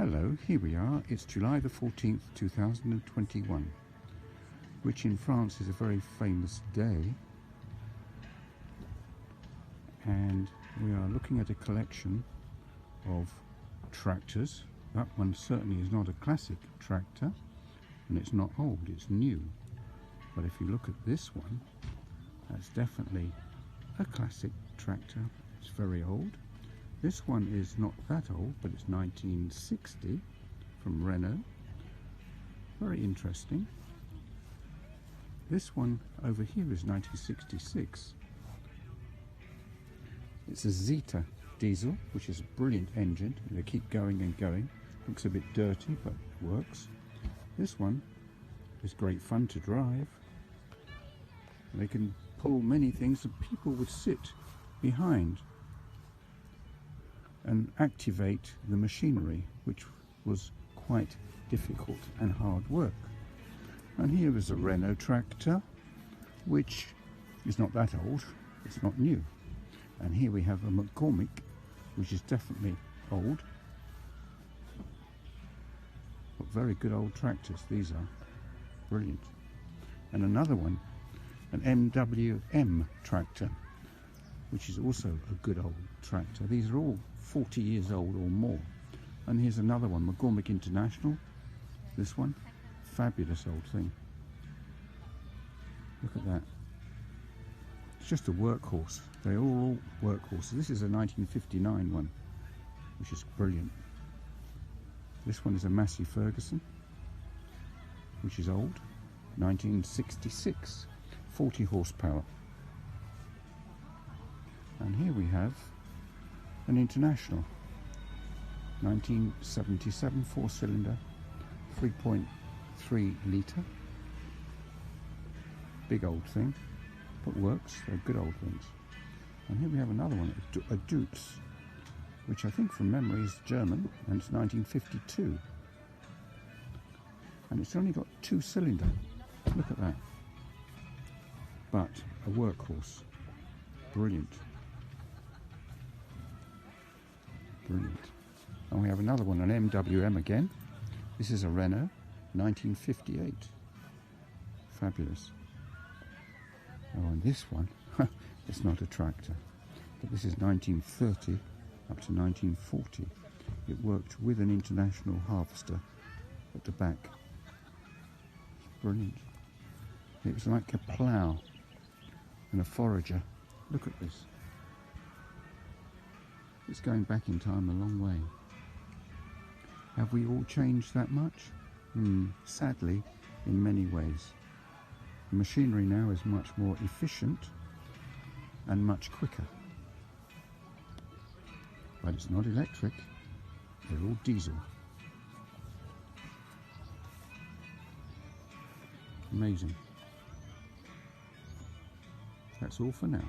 Hello, here we are. It's July the 14th, 2021, which in France is a very famous day. And we are looking at a collection of tractors. That one certainly is not a classic tractor, and it's not old, it's new. But if you look at this one, that's definitely a classic tractor. It's very old. This one is not that old, but it's 1960 from Renault. Very interesting. This one over here is 1966. It's a Zeta diesel, which is a brilliant engine. They keep going and going. Looks a bit dirty, but works. This one is great fun to drive. They can pull many things that people would sit behind and activate the machinery, which was quite difficult and hard work. And here is a Renault tractor, which is not that old, it's not new. And here we have a McCormick, which is definitely old, but very good old tractors. These are brilliant. And another one, an MWM tractor, which is also a good old tractor. These are all 40 years old or more. And here's another one, McCormick International. This one, fabulous old thing. Look at that. It's just a workhorse. They're all workhorses. This is a 1959 one, which is brilliant. This one is a Massey Ferguson, which is old, 1966, 40 horsepower. And here we have an International, 1977, 4-cylinder, 3.3 litre. Big old thing, but works. They're good old things. And here we have another one, a Dukes, which I think from memory is German, and it's 1952. And it's only got 2-cylinder. Look at that. But a workhorse. Brilliant. Brilliant. And we have another one, an MWM again. This is a Renault, 1958. Fabulous. Oh, and this one, it's not a tractor, but this is 1930 up to 1940. It worked with an International harvester at the back. Brilliant. It was like a plough and a forager. Look at this. It's going back in time a long way. Have we all changed that much? Sadly, in many ways. The machinery now is much more efficient and much quicker. But it's not electric, they're all diesel. Amazing. That's all for now.